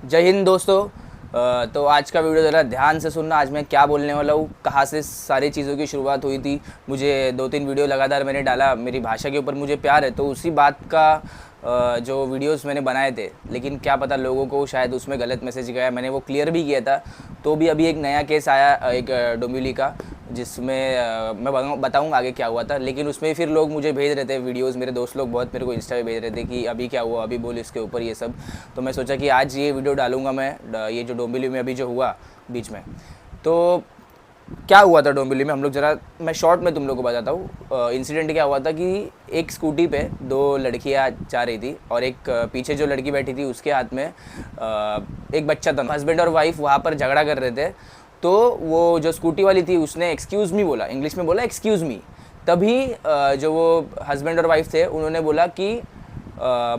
जय हिंद दोस्तों। तो आज का वीडियो ज़रा ध्यान से सुनना। आज मैं क्या बोलने वाला हूँ, कहाँ से सारी चीज़ों की शुरुआत हुई थी। मुझे 2-3 वीडियो लगातार मैंने डाला, मेरी भाषा के ऊपर मुझे प्यार है, तो उसी बात का जो वीडियोस मैंने बनाए थे, लेकिन क्या पता लोगों को शायद उसमें गलत मैसेज गया। मैंने वो क्लियर भी किया था। तो भी अभी एक नया केस आया एक डोंबिवली का, जिसमें मैं बताऊंगा आगे क्या हुआ था। लेकिन उसमें फिर लोग मुझे भेज रहे थे वीडियोस, मेरे दोस्त लोग बहुत मेरे को इंस्टा पे भेज रहे थे कि अभी क्या हुआ, अभी बोल इसके ऊपर ये सब। तो मैं सोचा कि आज ये वीडियो डालूंगा मैं, ये जो डोंबिवली में अभी जो हुआ बीच में। तो क्या हुआ था डोंबिवली में, हम लोग ज़रा मैं शॉर्ट में तुम लोग को बताता हूँ। इंसिडेंट क्या हुआ था कि एक स्कूटी पे 2 लड़कियाँ जा रही थी और एक पीछे जो लड़की बैठी थी उसके हाथ में एक बच्चा था। हस्बैंड और वाइफ वहाँ पर झगड़ा कर रहे थे। तो वो जो स्कूटी वाली थी उसने एक्सक्यूज़ मी बोला, इंग्लिश में बोला एक्सक्यूज़ मी। तभी जो वो हस्बैंड और वाइफ थे उन्होंने बोला कि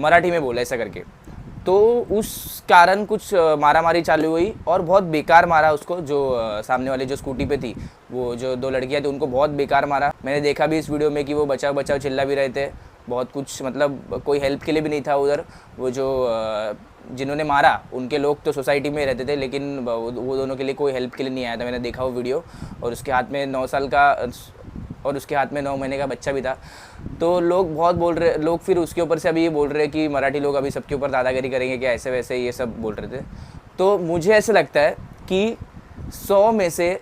मराठी में बोला ऐसा करके। तो उस कारण कुछ मारामारी चालू हुई और बहुत बेकार मारा उसको। जो सामने वाले जो स्कूटी पे थी, वो जो 2 लड़कियां थी, उनको बहुत बेकार मारा। मैंने देखा भी इस वीडियो में कि वो बचाओ बचाओ चिल्ला भी रहे थे बहुत कुछ, मतलब कोई हेल्प के लिए भी नहीं था उधर। वो जो जिन्होंने मारा उनके लोग तो सोसाइटी में रहते थे, लेकिन वो दोनों के लिए कोई हेल्प के लिए नहीं आया था। मैंने देखा वो वीडियो, और उसके हाथ में 9 साल का और उसके हाथ में 9 महीने का बच्चा भी था। तो लोग बहुत बोल रहे, लोग फिर उसके ऊपर से अभी ये बोल रहे हैं कि मराठी लोग अभी सबके ऊपर दादागिरी करेंगे क्या, ऐसे वैसे ये सब बोल रहे थे। तो मुझे ऐसा लगता है कि 100 में से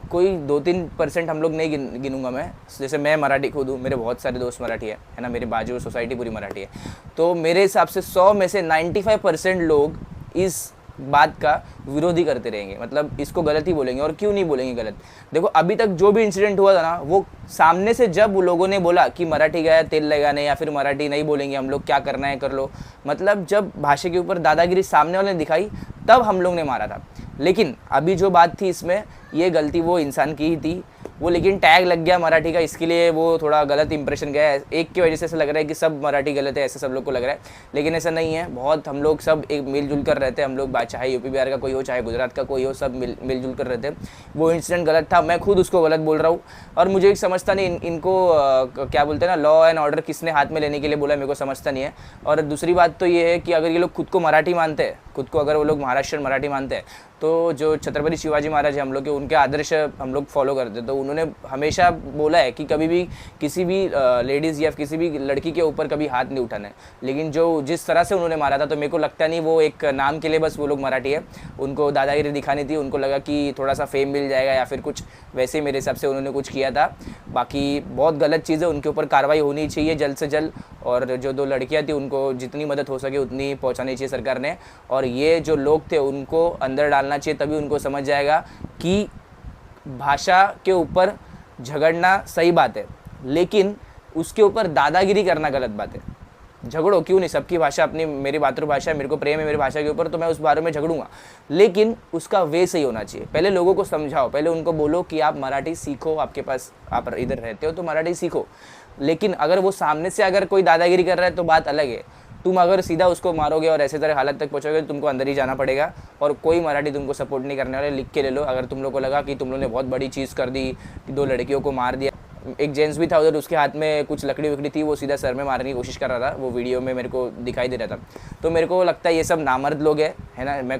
कोई 2-3% हम लोग नहीं गिनूंगा मैं। जैसे मैं मराठी खुद हूँ, मेरे बहुत सारे दोस्त मराठी है ना, मेरे बाजू सोसाइटी पूरी मराठी है। तो मेरे हिसाब से 100 में से 95% लोग इस बात का विरोधी करते रहेंगे, मतलब इसको गलत ही बोलेंगे। और क्यों नहीं बोलेंगे गलत? देखो अभी तक जो भी इंसिडेंट हुआ था ना, वो सामने से जब लोगों ने बोला कि मराठी गया तेल लगाने या फिर मराठी नहीं बोलेंगे हम लोग, क्या करना है कर लो, मतलब जब भाषा के ऊपर दादागिरी सामने वाले ने दिखाई तब हम लोग ने मारा था। लेकिन अभी जो बात थी इसमें, ये गलती वो इंसान की ही थी वो, लेकिन टैग लग गया मराठी का, इसके लिए वो थोड़ा गलत इंप्रेशन गया है। एक की वजह से ऐसा लग रहा है कि सब मराठी गलत है, ऐसा सब लोग को लग रहा है, लेकिन ऐसा नहीं है। बहुत हम लोग सब एक मिलजुल कर रहते हैं हम लोग, चाहे यूपी बिहार का कोई हो चाहे गुजरात का कोई हो, सब मिलजुल कर रहते हैं। वो इंसिडेंट गलत था, मैं खुद उसको गलत बोल रहा हूँ। और मुझे एक समझता नहीं इनको क्या बोलते हैं ना, लॉ एंड ऑर्डर किसने हाथ में लेने के लिए बोला, मेरे को समझता नहीं है। और दूसरी बात तो ये है कि अगर ये लोग खुद को मराठी मानते हैं, खुद को अगर वो लोग महाराष्ट्रियन मराठी मानते हैं, तो जो छत्रपति शिवाजी महाराज है हम लोग के, उनके आदर्श हम लोग फॉलो करते हैं। तो उन्होंने हमेशा बोला है कि कभी भी किसी भी लेडीज़ या किसी भी लड़की के ऊपर कभी हाथ नहीं उठाना है। लेकिन जो जिस तरह से उन्होंने मारा था, तो मेरे को लगता नहीं वो एक नाम के लिए बस वो लोग मराठी है, उनको दादागिरी दिखानी थी, उनको लगा कि थोड़ा सा फेम मिल जाएगा या फिर कुछ वैसे ही मेरे हिसाब से उन्होंने कुछ किया था। बाकी बहुत गलत चीज़ है, उनके ऊपर कार्रवाई होनी चाहिए जल्द से जल्द। और जो 2 लड़कियां थी उनको जितनी मदद हो सके उतनी पहुंचानी चाहिए सरकार ने। और ये जो लोग थे उनको अंदर डालना चाहिए, तभी उनको समझ जाएगा कि भाषा के ऊपर झगड़ना सही बात है, लेकिन उसके ऊपर दादागिरी करना गलत बात है। झगड़ो क्यों नहीं, सबकी भाषा अपनी, मेरी मातृभाषा है, मेरे को प्रेम है मेरी भाषा के ऊपर, तो मैं उस बारे में झगड़ूंगा, लेकिन उसका वे सही होना चाहिए। पहले लोगों को समझाओ, पहले उनको बोलो कि आप मराठी सीखो, आपके पास आप इधर रहते हो तो मराठी सीखो। लेकिन अगर वो सामने से अगर कोई दादागिरी कर रहा है तो बात अलग है। तुम अगर सीधा उसको मारोगे और ऐसे तरह हालत तक पहुँचोगे तो तुमको अंदर ही जाना पड़ेगा, और कोई मराठी तुमको सपोर्ट नहीं करने वाले। लिख के ले लो, अगर तुम लोग को लगा कि तुम लोग ने बहुत बड़ी चीज़ कर दी, 2 लड़कियों को मार दिया। एक जेंट्स भी था उधर, उसके हाथ में कुछ लकड़ी वकड़ी थी, वो सीधा सर में मारने की कोशिश कर रहा था, वो वीडियो में मेरे को दिखाई दे रहा था। तो मेरे को लगता है ये सब नामर्द लोग है ना। मैं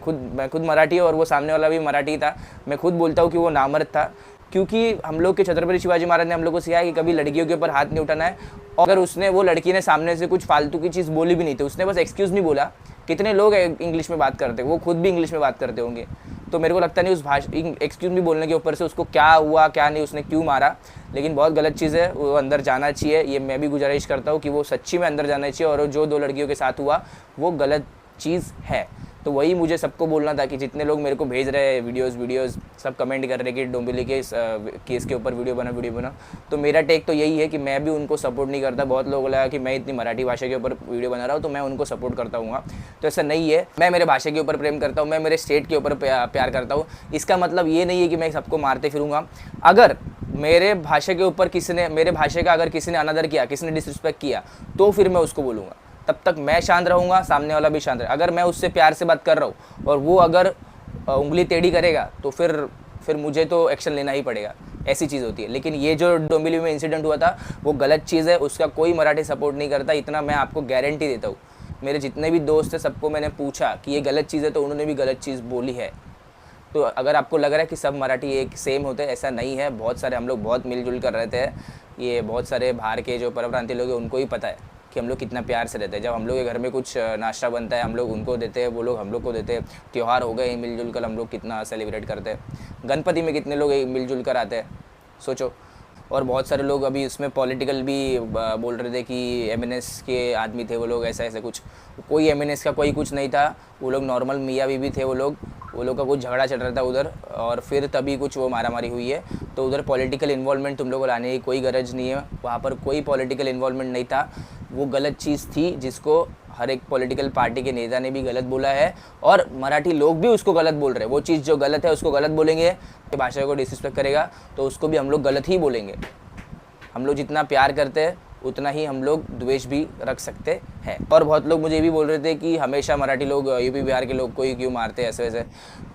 खुद मराठी और वो सामने वाला भी मराठी था, मैं खुद बोलता हूँ कि वो नामर्द था, क्योंकि हम लोग के छत्रपति शिवाजी महाराज ने हम लोग को सिखाया कि कभी लड़कियों के ऊपर हाथ नहीं उठाना है। और अगर उसने, वो लड़की ने सामने से कुछ फालतू की चीज़ बोली भी नहीं थी, उसने बस एक्सक्यूज़ नहीं बोला। कितने लोग इंग्लिश में बात करते, वो खुद भी इंग्लिश में बात करते होंगे, तो मेरे को लगता नहीं उस एक्सक्यूज़ मी बोलने के ऊपर से उसको क्या हुआ क्या नहीं, उसने क्यों मारा। लेकिन बहुत गलत चीज़ है, वो अंदर जाना चाहिए। ये मैं भी गुजारिश करता हूँ कि वो सच्ची में अंदर जाना चाहिए, और जो 2 लड़कियों के साथ हुआ वो गलत चीज़ है। तो वही मुझे सबको बोलना था कि जितने लोग मेरे को भेज रहे हैं वीडियोस सब कमेंट कर रहे हैं कि डोंबिवली के केस के ऊपर वीडियो बना। तो मेरा टेक तो यही है कि मैं भी उनको सपोर्ट नहीं करता। बहुत लोगों को लगा कि मैं इतनी मराठी भाषा के ऊपर वीडियो बना रहा हूँ तो मैं उनको सपोर्ट करता हूँ, तो ऐसा नहीं है। मैं मेरे भाषा के ऊपर प्रेम करता हूँ, मैं मेरे स्टेट के ऊपर प्यार करता हूँ। इसका मतलब ये नहीं है कि मैं सबको मारते फिरूँगा। अगर मेरे भाषा के ऊपर किसी ने, मेरे भाषा का अगर किसी ने अनादर किया, किसी ने डिसरिस्पेक्ट किया, तो फिर मैं उसको बोलूँगा। तब तक मैं शांत रहूँगा, सामने वाला भी शांत रहे। अगर मैं उससे प्यार से बात कर रहा हूँ और वो अगर उंगली टेढ़ी करेगा तो फिर मुझे तो एक्शन लेना ही पड़ेगा, ऐसी चीज़ होती है। लेकिन ये जो डोंबिवली में इंसिडेंट हुआ था वो गलत चीज़ है, उसका कोई मराठी सपोर्ट नहीं करता, इतना मैं आपको गारंटी देता हूँ। मेरे जितने भी दोस्त हैं सबको मैंने पूछा कि ये गलत चीज़ है, तो उन्होंने भी गलत चीज़ बोली है। तो अगर आपको लग रहा है कि सब मराठी एक सेम होते हैं, ऐसा नहीं है। बहुत सारे हम लोग बहुत मिलजुल कर रहते हैं। ये बहुत सारे बाहर के जो परप्रांतीय लोग हैं उनको ही पता है कि हम लोग कितना प्यार से रहते हैं। जब हम लोग के घर में कुछ नाश्ता बनता है, हम लोग उनको देते हैं, वो लोग हम लोग को देते हैं। त्यौहार हो गए मिलजुल कर हम लोग कितना सेलिब्रेट करते हैं। गणपति में कितने लोग मिलजुल कर आते हैं, सोचो। और बहुत सारे लोग अभी इसमें पॉलिटिकल भी बोल रहे थे कि एमएनएस के आदमी थे वो लोग, ऐसा ऐसा कुछ। कोई एमएनएस का कोई कुछ नहीं था, वो लोग नॉर्मल मियाँ बीवी थे। वो लोग का कुछ झगड़ा चल रहा था उधर, और फिर तभी कुछ वो मारामारी हुई है। तो उधर पॉलिटिकल इन्वॉल्वमेंट तुम लोग को लाने की कोई गरज नहीं है। वहाँ पर कोई पॉलिटिकल इन्वॉल्वमेंट नहीं था। वो गलत चीज़ थी जिसको हर एक पॉलिटिकल पार्टी के नेता ने भी गलत बोला है, और मराठी लोग भी उसको गलत बोल रहे हैं। वो चीज़ जो गलत है उसको गलत बोलेंगे, भाषा को डिसरिस्पेक्ट करेगा तो उसको भी हम लोग गलत ही बोलेंगे। हम लोग जितना प्यार करते हैं उतना ही हम लोग द्वेष भी रख सकते हैं। और बहुत लोग मुझे ये भी बोल रहे थे कि हमेशा मराठी लोग यूपी बिहार के लोग को ही क्यों मारते हैं ऐसे वैसे।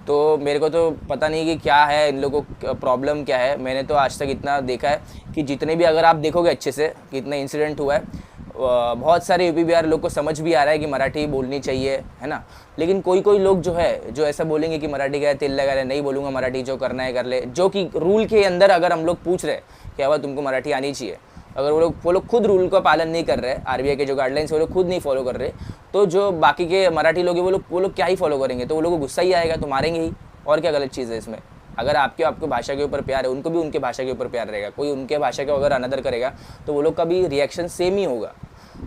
तो मेरे को तो पता नहीं कि क्या है, इन लोगों को प्रॉब्लम क्या है। मैंने तो आज तक इतना देखा है कि जितने भी, अगर आप देखोगे अच्छे से कितना इंसिडेंट हुआ है, बहुत सारे यूपी बिहार लोग को समझ भी आ रहा है कि मराठी बोलनी चाहिए, है ना। लेकिन कोई कोई लोग जो है जो ऐसा बोलेंगे कि मराठी का तेल लगा रहे, नहीं बोलूँगा मराठी, जो करना है कर ले। जो कि रूल के अंदर अगर हम लोग पूछ रहे कि अब तुमको मराठी आनी चाहिए, अगर वो लोग खुद रूल का पालन नहीं कर रहे, आरबीआई के जो गाइडलाइंस वो लोग खुद नहीं फॉलो कर रहे, तो जो बाकी के मराठी लोग हैं वो लोग क्या ही फॉलो करेंगे। तो वो लोगों को गुस्सा ही आएगा, तो मारेंगे ही। और क्या गलत चीज़ है इसमें। अगर आपको भाषा के ऊपर प्यार है, उनको भी उनके भाषा के ऊपर प्यार रहेगा। कोई उनके भाषा को अगर अनदर करेगा तो वो लोग का भी रिएक्शन सेम ही होगा।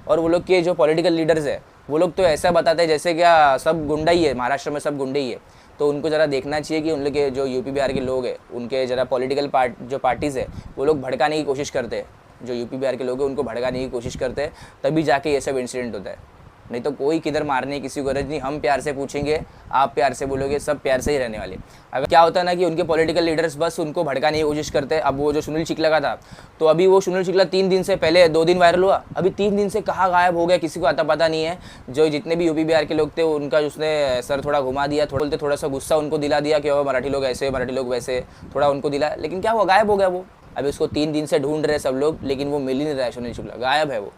और वो लोग के जो पॉलिटिकल लीडर्स है वो लोग तो ऐसा बताते हैं जैसे क्या सब गुंडा ही है, महाराष्ट्र में सब गुंडे ही है। तो उनको ज़रा देखना चाहिए कि उन लोग के जो यूपी बिहार के लोग हैं उनके ज़रा पॉलिटिकल जो पार्टीज़ है वो लोग भड़काने की कोशिश करते हैं। जो यूपी बिहार के लोग हैं उनको भड़काने की कोशिश करते हैं, तभी जाके ये सब इंसिडेंट होता है। नहीं तो कोई किधर मारने की किसी को गरज नहीं। हम प्यार से पूछेंगे, आप प्यार से बोलोगे, सब प्यार से ही रहने वाले। अगर क्या होता है ना कि उनके पॉलिटिकल लीडर्स बस उनको भड़काने की कोशिश करते हैं। अब वो जो सुनील चिकला का था, तो अभी वो सुनील चिकला 3 दिन से पहले 2 दिन वायरल हुआ, अभी 3 दिन से कहाँ गायब हो गया किसी को आता पता नहीं है। जो जितने भी यूपी बिहार के लोग थे उनका उसने सर थोड़ा घुमा दिया, थोड़ा सा गुस्सा उनको दिला दिया कि वो मराठी लोग ऐसे, मराठी लोग वैसे, थोड़ा उनको दिला। लेकिन क्या हुआ, गायब हो गया वो। अभी उसको 3 दिन से ढूंढ रहे सब लोग, लेकिन वो मिल ही नहीं रहा है। सुनील चिकला गायब है वो,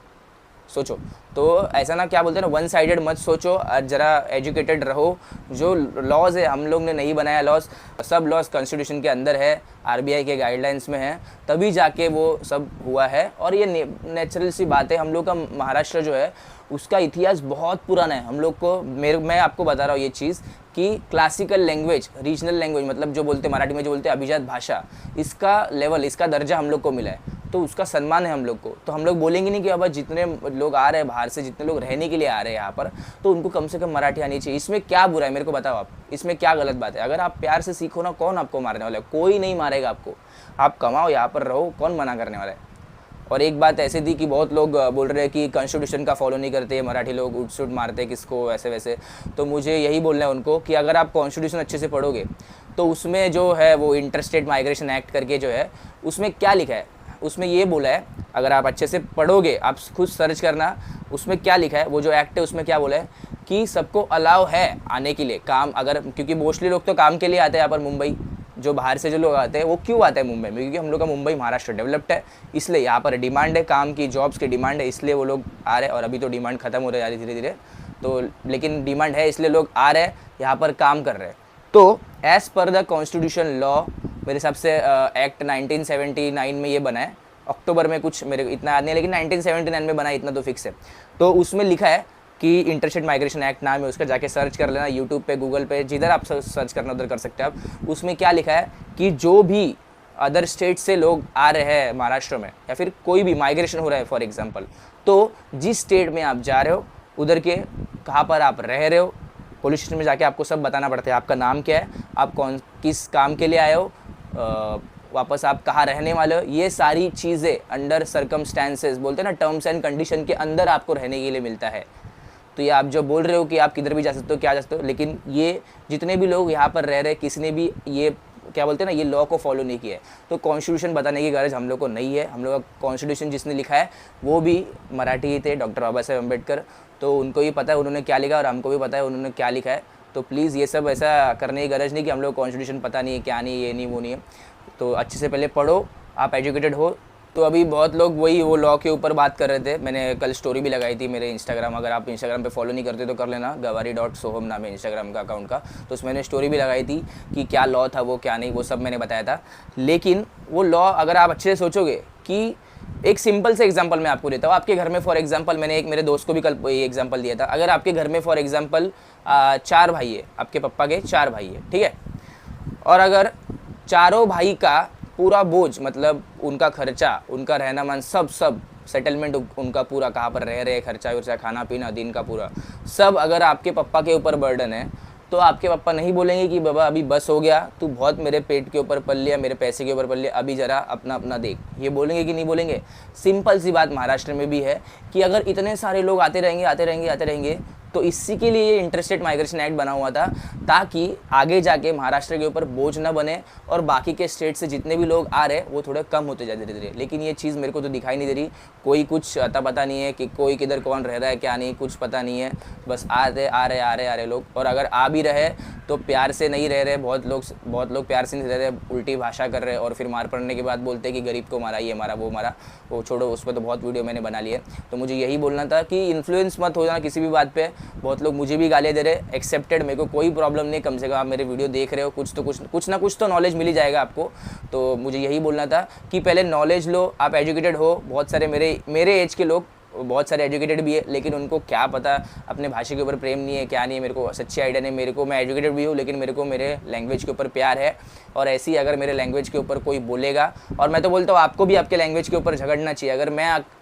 सोचो। तो ऐसा ना, क्या बोलते हैं ना, वन साइडेड मत सोचो, ज़रा एजुकेटेड रहो। जो लॉज है हम लोग ने नहीं बनाया लॉज, सब लॉज कॉन्स्टिट्यूशन के अंदर है, आरबीआई के गाइडलाइंस में है, तभी जाके वो सब हुआ है। और ये नेचुरल सी बात है। हम लोग का महाराष्ट्र जो है उसका इतिहास बहुत पुराना है। हम लोग को, मैं आपको बता रहा हूँ ये चीज़ कि क्लासिकल लैंग्वेज, रीजनल लैंग्वेज, मतलब जो बोलते मराठी में जो बोलते अभिजात भाषा, इसका लेवल, इसका दर्जा हम लोग को मिला है। तो उसका सम्मान है हम लोग को। तो हम लोग बोलेंगे नहीं कि अब जितने लोग आ रहे हैं बाहर से, जितने लोग रहने के लिए आ रहे हैं यहाँ पर, तो उनको कम से कम मराठी आनी चाहिए। इसमें क्या बुरा है, मेरे को बताओ आप, इसमें क्या गलत बात है। अगर आप प्यार से सीखो ना, कौन आपको मारने वाला है? कोई नहीं मारेगा आपको। आप कमाओ, यहाँ पर रहो, कौन मना करने वाला है। और एक बात ऐसी थी कि बहुत लोग बोल रहे हैं कि कॉन्स्टिट्यूशन का फॉलो नहीं करते मराठी लोग, उठ सुट मारते किसको, ऐसे वैसे। तो मुझे यही बोलना है उनको कि अगर आप कॉन्स्टिट्यूशन अच्छे से पढ़ोगे तो उसमें जो है वो इंटरस्टेट माइग्रेशन एक्ट करके जो है, उसमें क्या लिखा है, उसमें ये बोला है, अगर आप अच्छे से पढ़ोगे, आप खुद सर्च करना उसमें क्या लिखा है। वो जो एक्ट है उसमें क्या बोला है कि सबको अलाउ है आने के लिए काम, अगर, क्योंकि मोस्टली लोग तो काम के लिए आते हैं यहाँ पर मुंबई। जो बाहर से जो लोग आते हैं वो क्यों आते हैं मुंबई में? क्योंकि हम लोग का मुंबई महाराष्ट्र डेवलप्ड है, इसलिए यहाँ पर डिमांड है, काम की, जॉब्स की डिमांड है, इसलिए वो लोग आ रहे हैं। और अभी तो डिमांड खत्म हो रही है धीरे धीरे, तो लेकिन डिमांड है इसलिए लोग आ रहे हैं, यहाँ पर काम कर रहे हैं। तो as per the constitution law, मेरे हिसाब से एक्ट 1979 में ये बना है, अक्टूबर में, कुछ मेरे इतना याद नहीं है, लेकिन 1979 में बना है, इतना तो फिक्स है। तो उसमें लिखा है कि इंटरस्टेट माइग्रेशन एक्ट नाम है उसका, जाके सर्च कर लेना यूट्यूब पे, गूगल पे, जिधर आप सर्च करना उधर कर सकते हैं आप। उसमें क्या लिखा है कि जो भी अदर स्टेट से लोग आ रहे हैं महाराष्ट्र में, या फिर कोई भी माइग्रेशन हो रहा है फॉर एग्जांपल, तो जिस स्टेट में आप जा रहे हो उधर के कहाँ पर आप रह रहे हो, पुलिस स्टेशन में जाके आपको सब बताना पड़ता है। आपका नाम क्या है, आप किस काम के लिए आए हो, वापस आप कहाँ रहने वाले हो, ये सारी चीज़ें अंडर सर्कमस्टेंसेस, बोलते हैं ना, टर्म्स एंड कंडीशन के अंदर आपको रहने के लिए मिलता है। तो ये आप जो बोल रहे हो कि आप किधर भी जा सकते हो, क्या जा सकते हो, लेकिन ये जितने भी लोग यहाँ पर रह रहे हैं, किसी ने भी ये क्या बोलते हैं ना, ये लॉ को फॉलो नहीं किया है। तो कॉन्स्टिट्यूशन बताने की गरज हम लोग को नहीं है। हम लोग का कॉन्स्टिट्यूशन जिसने लिखा है वो भी मराठी ही थे, डॉक्टर बाबा साहेब अम्बेडकर। तो उनको ही पता है उन्होंने क्या लिखा, और हमको भी पता है उन्होंने क्या लिखा है। तो प्लीज़ ये सब ऐसा करने की गरज नहीं कि हम लोग कॉन्स्टिट्यूशन पता नहीं है, क्या नहीं, ये नहीं, वो नहीं है। तो अच्छे से पहले पढ़ो, आप एजुकेटेड हो, तो अभी बहुत लोग वही वो लॉ के ऊपर बात कर रहे थे। मैंने कल स्टोरी भी लगाई थी मेरे इंस्टाग्राम, अगर आप इंस्टाग्राम पे फॉलो नहीं करते तो कर लेना, गवारी.सोहम नाम है इंस्टाग्राम का अकाउंट का। तो उसमें मैंने स्टोरी भी लगाई थी कि क्या लॉ था वो, क्या नहीं, वो सब मैंने बताया था। लेकिन वो लॉ अगर आप अच्छे से सोचोगे कि एक सिंपल से एग्जांपल मैं आपको देता हूँ। आपके घर में फॉर एग्जांपल, मैंने एक मेरे दोस्त को भी कल ये एग्जांपल दिया था, अगर आपके घर में फॉर एग्जांपल 4 भाई है, आपके पापा के 4 भाई है, ठीक है, और अगर चारों भाई का पूरा बोझ, मतलब उनका खर्चा, उनका रहना मान, सब सेटलमेंट उनका पूरा, कहाँ पर रह रहे, खर्चा वर्चा, खाना पीना, दिन का पूरा सब अगर आपके पापा के ऊपर बर्डन है, तो आपके पापा नहीं बोलेंगे कि बाबा अभी बस हो गया, तू बहुत मेरे पेट के ऊपर पल लिया, मेरे पैसे के ऊपर पल लिया, अभी ज़रा अपना अपना देख। ये बोलेंगे कि नहीं बोलेंगे? सिंपल सी बात महाराष्ट्र में भी है कि अगर इतने सारे लोग आते रहेंगे तो इसी के लिए ये इंटरस्टेट माइग्रेशन एक्ट बना हुआ था, ताकि आगे जाके महाराष्ट्र के ऊपर बोझ ना बने और बाकी के स्टेट से जितने भी लोग आ रहे हैं वो थोड़े कम होते जाए धीरे धीरे। लेकिन ये चीज़ मेरे को तो दिखाई नहीं दे रही, कोई कुछ अता पता नहीं है कि कोई किधर कौन रह रहा है क्या नहीं, कुछ पता नहीं है, बस आ रहे लोग। और अगर आ भी रहे तो प्यार से नहीं रह रहे, बहुत लोग प्यार से नहीं रह रहे, उल्टी भाषा कर रहे, और फिर मार पड़ने के बाद बोलते हैं कि गरीब को मारा, ये मारा, वो मारा, वो छोड़ो, उस पर तो बहुत वीडियो मैंने बना ली है। तो मुझे यही बोलना था कि इन्फ्लुएंस मत हो जाना किसी भी बात पे। बहुत लोग मुझे भी गालियाँ दे रहे, एक्सेप्टेड, मेरे को कोई प्रॉब्लम नहीं, कम से कम आप मेरे वीडियो देख रहे हो, कुछ ना कुछ तो नॉलेज मिल ही जाएगा आपको। तो मुझे यही बोलना था कि पहले नॉलेज लो, आप एजुकेटेड हो। बहुत सारे मेरे एज के लोग बहुत सारे एजुकेटेड भी है, लेकिन उनको क्या पता अपने भाषा के ऊपर प्रेम नहीं है, क्या नहीं है, मेरे को सच्ची आइडिया नहीं। मेरे को, मैं एजुकेटेड भी हूँ, लेकिन मेरे को मेरे लैंग्वेज के ऊपर प्यार है। और ऐसे ही अगर मेरे लैंग्वेज के ऊपर कोई बोलेगा, और मैं तो बोलता हूँ आपको भी आपके लैंग्वेज के ऊपर झगड़ना चाहिए।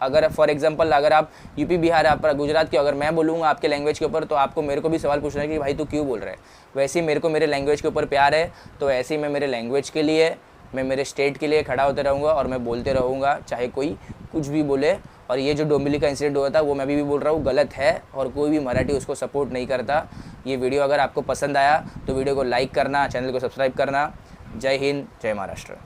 अगर फॉर एग्जांपल अगर आप यूपी बिहार, आप गुजरात के, अगर मैं बोलूँगा आपके लैंग्वेज के ऊपर, तो आपको मेरे को भी सवाल पूछना है कि भाई तू क्यों बोल रहा है। वैसे ही मेरे को मेरे लैंग्वेज के ऊपर प्यार है, तो ऐसे ही मैं मेरे लैंग्वेज के लिए, मैं मेरे स्टेट के लिए खड़ा होते रहूँगा, और मैं बोलते रहूँगा चाहे कोई कुछ भी बोले। और ये जो डोंबिवली का इंसिडेंट हुआ था वो मैं भी बोल रहा हूँ गलत है, और कोई भी मराठी उसको सपोर्ट नहीं करता। ये वीडियो अगर आपको पसंद आया तो वीडियो को लाइक करना, चैनल को सब्सक्राइब करना। जय हिंद, जय महाराष्ट्र।